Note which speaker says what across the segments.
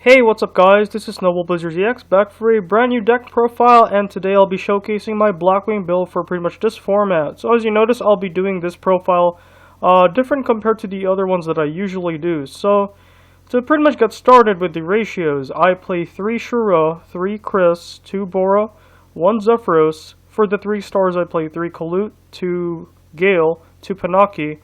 Speaker 1: Hey, what's up guys, this is Noble Blizzard EX back for a brand new deck profile, and today I'll be showcasing my Blackwing build for pretty much this format. So as you notice, I'll be doing this profile different compared to the other ones that I usually do. So to pretty much get started with the ratios, I play 3 Shura, 3 Chris, 2 Bora, 1 Zephyros. For the 3 stars I play 3 Kalut, 2 Gale, 2 Panaki,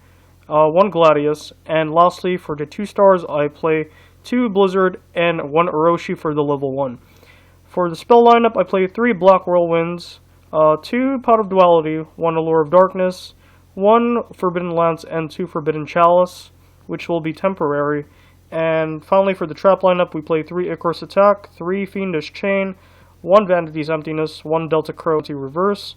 Speaker 1: 1 Gladius, and lastly for the 2 stars I play 2 Blizzard, and 1 Orochi for the level 1. For the spell lineup, I play 3 Black Whirlwinds, 2 Pot of Duality, 1 Allure of Darkness, 1 Forbidden Lance, and 2 Forbidden Chalice, which will be temporary. And finally, for the trap lineup, we play 3 Icarus Attack, 3 Fiendish Chain, 1 Vanity's Emptiness, 1 Delta Crow to Reverse,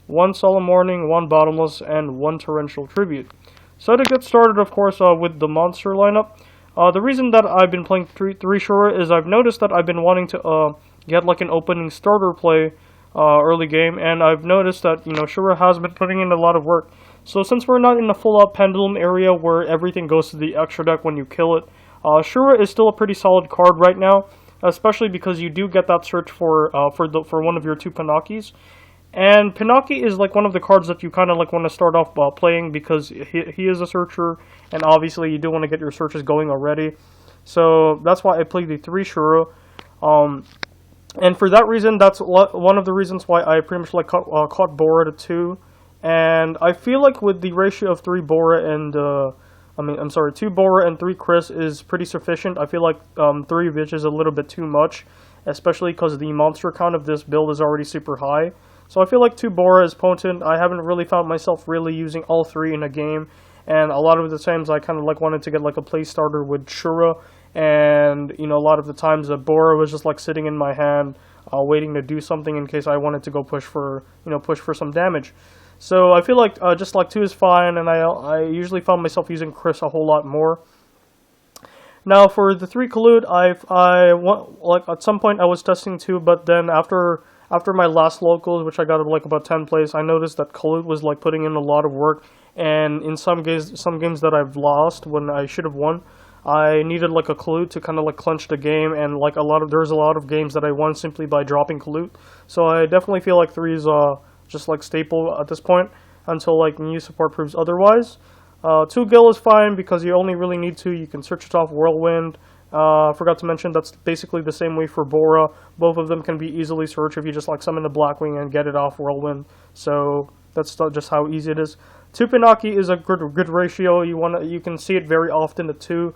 Speaker 1: 1 Solemn Warning, 1 Bottomless, and 1 Torrential Tribute. So to get started, of course, with the monster lineup, the reason that I've been playing 3 Shura is I've noticed that I've been wanting to get like an opening starter play early game, and I've noticed that, Shura has been putting in a lot of work. So since we're not in a full-out pendulum area where everything goes to the extra deck when you kill it, Shura is still a pretty solid card right now, especially because you do get that search for one of your 2 Panakis. And Panaki is like one of the cards that you kind of like want to start off playing because he is a searcher, and obviously you do want to get your searches going already. So that's why I played the 3 Shura. And for that reason, that's one of the reasons why I pretty much like caught Bora to 2. And I feel like with the ratio of 3 Bora and 2 Bora and 3 Chris is pretty sufficient. I feel like 3 Vitch is a little bit too much, especially because the monster count of this build is already super high. So I feel like 2 Bora is potent. I haven't really found myself really using all 3 in a game, and a lot of the times I kind of like wanted to get like a play starter with Shura, and a lot of the times Bora was just like sitting in my hand, waiting to do something in case I wanted to go push for some damage. So I feel like just like 2 is fine, and I usually found myself using Chris a whole lot more. Now for the 3 Kalut, at some point I was testing 2, but then after my last locals, which I got at like about 10th place, I noticed that Kalut was like putting in a lot of work, and in some games that I've lost when I should have won, I needed like a Kalut to kind of like clinch the game, and like there's a lot of games that I won simply by dropping Kalut. So I definitely feel like 3 is just like staple at this point until like new support proves otherwise. 2 Gil is fine because you only really need 2. You can search it off Whirlwind. Forgot to mention that's basically the same way for Bora. Both of them can be easily searched if you just like summon the Blackwing and get it off Whirlwind. So that's just how easy it is. 2 Panaki is a good ratio. You can see it very often at 2.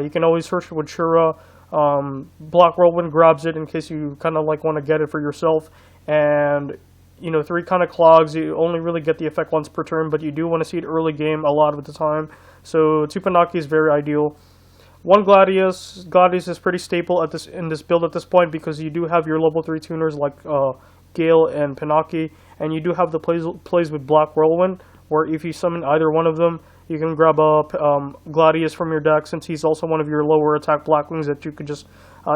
Speaker 1: You can always search it with Shura. Black Whirlwind grabs it in case you kind of like want to get it for yourself. And 3 kind of clogs, you only really get the effect once per turn, but you do want to see it early game a lot of the time. So 2 Panaki is very ideal. 1 Gladius. Gladius is pretty staple in this build at this point because you do have your level 3 tuners like Gale and Panaki, and you do have the plays with Black Whirlwind, where if you summon either one of them, you can grab a Gladius from your deck, since he's also one of your lower attack Blackwings that you could just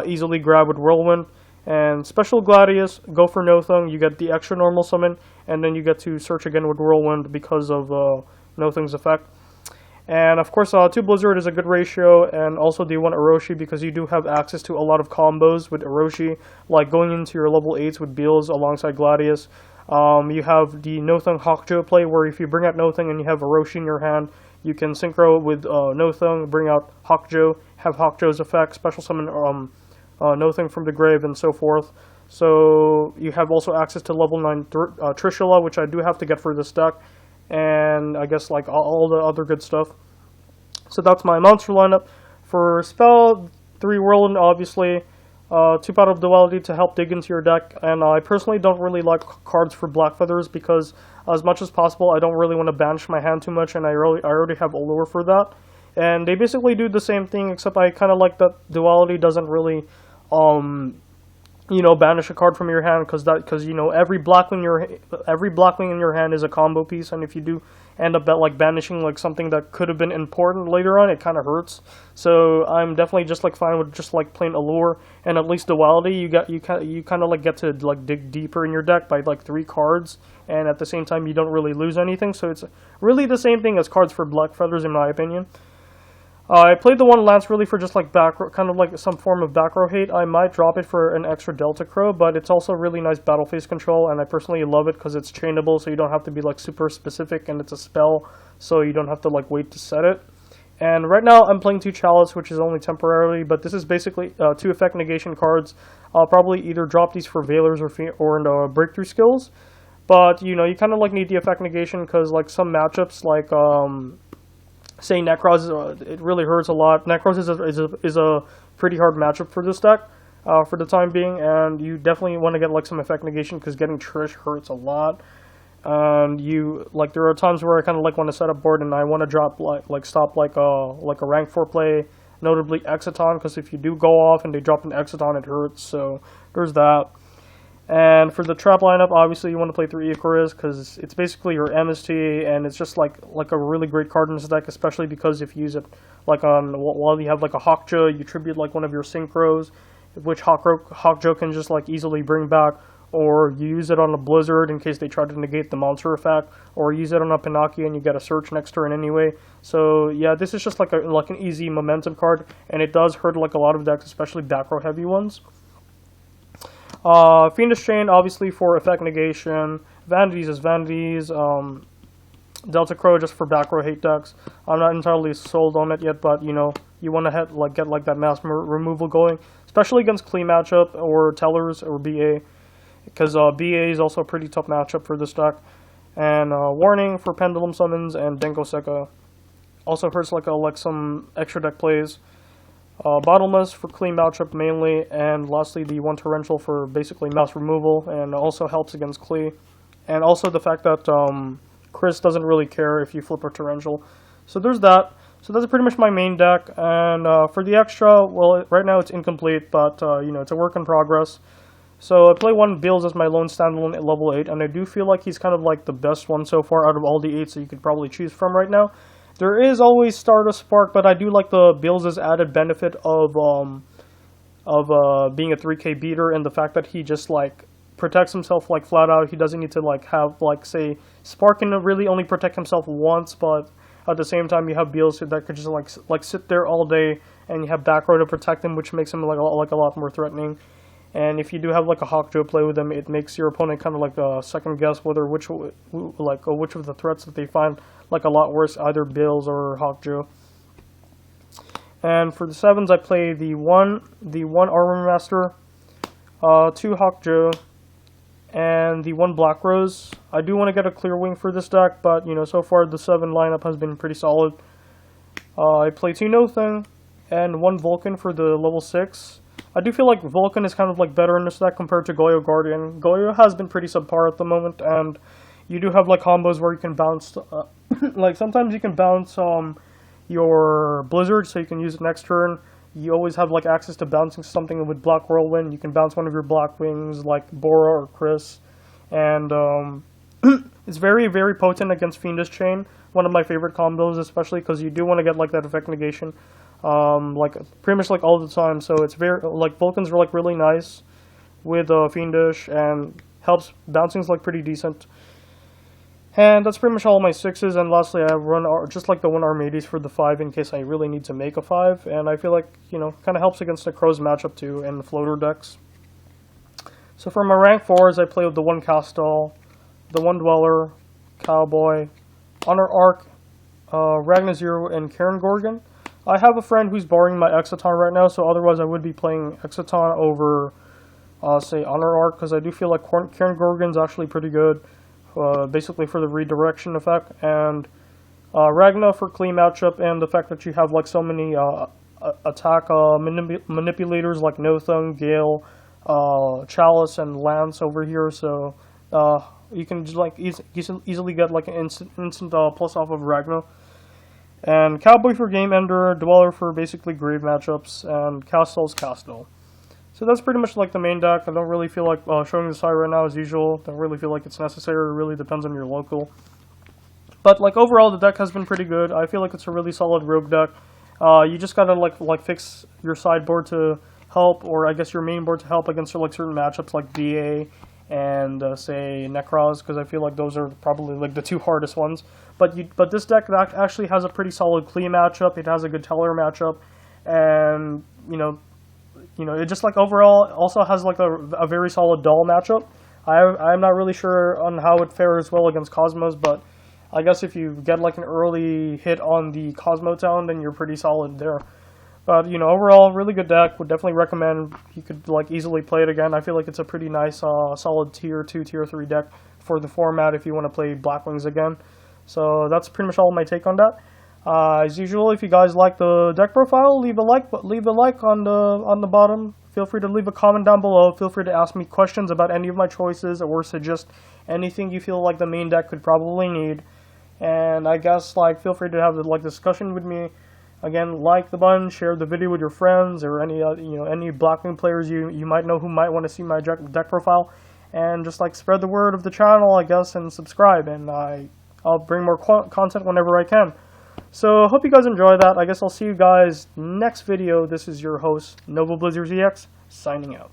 Speaker 1: easily grab with Whirlwind. And special Gladius, go for Nothung, you get the extra normal summon, and then you get to search again with Whirlwind because of Nothung's effect. And of course, 2 Blizzard is a good ratio, and also the 1 Orochi because you do have access to a lot of combos with Orochi, like going into your level 8s with Beals alongside Gladius. You have the Nothung Hawkjoe play, where if you bring out Nothung and you have Orochi in your hand, you can synchro with Nothung, bring out Hawkjoe, have Hawkjoe's effect, special summon Nothung from the grave, and so forth. So you have also access to level 9 Trishula, which I do have to get for this deck, and I guess like all the other good stuff. So that's my monster lineup. For spell, 3 Whirlwind, obviously, 2 Pot of Duality to help dig into your deck, and I personally don't really like cards for Black Feathers because as much as possible I don't really want to banish my hand too much, and I already have Allure for that. And they basically do the same thing, except I kind of like that Duality doesn't really banish a card from your hand, because every Blackwing in your hand is a combo piece, and if you do end up banishing like something that could have been important later on, it kind of hurts. So I'm definitely just like fine with just like plain Allure, and at least Duality you kind of like get to like dig deeper in your deck by like 3 cards, and at the same time you don't really lose anything. So it's really the same thing as cards for Black Feathers in my opinion. I played the one Lance really for just like back row, kind of like some form of back row hate. I might drop it for an extra Delta Crow, but it's also really nice battle phase control, and I personally love it because it's chainable, so you don't have to be like super specific, and it's a spell, so you don't have to like wait to set it. And right now I'm playing 2 Chalice, which is only temporarily, but this is basically 2 effect negation cards. I'll probably either drop these for Veilers or into breakthrough skills, but you know, you kind of like need the effect negation because like some matchups like say Necros, it really hurts a lot. Necros is a pretty hard matchup for this deck for the time being, and you definitely want to get like some effect negation because getting Trish hurts a lot. And you like there are times where I kind of like want to set up board and I want to drop stop like a rank 4 play, notably Exciton, because if you do go off and they drop an Exciton, it hurts. So there's that. And for the trap lineup, obviously you want to play 3 Icarus because it's basically your MST, and it's just like a really great card in this deck, especially because if you use it like on while you have like a Hawkja, you tribute like one of your Synchros, which Hawkja can just like easily bring back, or you use it on a Blizzard in case they try to negate the monster effect, or use it on a Pinocchio and you get a search next turn anyway. So yeah, this is just like an easy momentum card, and it does hurt like a lot of decks, especially back row heavy ones. Fiendish Chain, obviously for effect negation. Vanities is Vanities. Delta Crow just for back row hate decks. I'm not entirely sold on it yet, but you know, you want to get like that mass removal going, especially against Klee matchup or Tellers or BA, because BA is also a pretty tough matchup for this deck. And Warning for Pendulum Summons and Denko Seka also hurts like some extra deck plays. Bottomless for Klee matchup mainly, and lastly the one Torrential for basically mouse removal, and also helps against Klee. And also the fact that Chris doesn't really care if you flip a Torrential. So there's that. So that's pretty much my main deck. And for the extra, well, right now it's incomplete, but you know, it's a work in progress. So I play one Bills as my lone standalone at level 8, and I do feel like he's kind of like the best one so far out of all the 8s that you could probably choose from right now. There is always Stardust Spark, but I do like the Bills' added benefit of being a 3K beater, and the fact that he just like protects himself like flat out. He doesn't need to like have like say Spark can really only protect himself once, but at the same time you have Bills that could just like sit there all day, and you have back row to protect him, which makes him like a lot more threatening. And if you do have like a Hawkja play with him, it makes your opponent kind of like second guess which of the threats that they find like a lot worse, either Bills or Hawkja. And for the 7s, I play the one Armor Master, 2 Hawkja, and the 1 Black Rose. I do want to get a Clear Wing for this deck, but you know, so far the 7 lineup has been pretty solid. I play 2 Nothing and 1 Vulcan for the level 6. I do feel like Vulcan is kind of like better in this deck compared to Goyo Guardian. Goyo has been pretty subpar at the moment, and you do have like combos where you can bounce, like sometimes you can bounce your Blizzard, so you can use it next turn. You always have like access to bouncing something with Black Whirlwind. You can bounce one of your Blackwings like Bora or Chris, and it's very, very potent against Fiendish Chain. One of my favorite combos, especially because you do want to get like that effect negation, like pretty much like all the time. So it's very like Vulcans are like really nice with Fiendish, and helps bouncing's like pretty decent. And that's pretty much all my 6s, and lastly I run just like the 1 Armades for the 5 in case I really need to make a 5, and I feel like, you know, kind of helps against the Crows matchup too, and the floater decks. So for my rank 4s, I play with the 1 Castal, the 1 Dweller, Cowboy, Honor Arc, Ragnar Zero, and Karen Gorgon. I have a friend who's borrowing my Exciton right now, so otherwise I would be playing Exciton over, say, Honor Arc, because I do feel like Karen Gorgon's actually pretty good. Basically for the redirection effect, and Ragna for Klee matchup, and the fact that you have like so many attack manipulators like Nothung, Gale, Chalice, and Lance over here, so you can just like easily get like an instant plus off of Ragna. And Cowboy for Game Ender, Dweller for basically grave matchups, and Castal's Castal. So that's pretty much like the main deck. I don't really feel like showing the side right now as usual. Don't really feel like it's necessary. It really depends on your local. But like overall, the deck has been pretty good. I feel like it's a really solid rogue deck. You just gotta like fix your sideboard to help, or I guess your main board to help against like certain matchups like BA and say Necros, because I feel like those are probably like the 2 hardest ones. but this deck that actually has a pretty solid clean matchup. It has a good Teller matchup, and it just like overall also has like a very solid Doll matchup. I'm not really sure on how it fares well against Cosmos, but I guess if you get like an early hit on the Cosmo Town, then you're pretty solid there. But overall, really good deck. Would definitely recommend. You could like easily play it again. I feel like it's a pretty nice, solid tier 2, tier 3 deck for the format if you want to play Blackwings again. So that's pretty much all my take on that. As usual, if you guys like the deck profile, leave a like on the bottom. Feel free to leave a comment down below. Feel free to ask me questions about any of my choices or suggest anything you feel like the main deck could probably need. And I guess like feel free to have the discussion with me. Again, like the button, share the video with your friends or any any Blackwing players you might know who might want to see my deck profile, and just like spread the word of the channel, I guess, and subscribe. And I'll bring more content whenever I can. So I hope you guys enjoy that. I guess I'll see you guys next video. This is your host, Noble Blizzard ZX, signing out.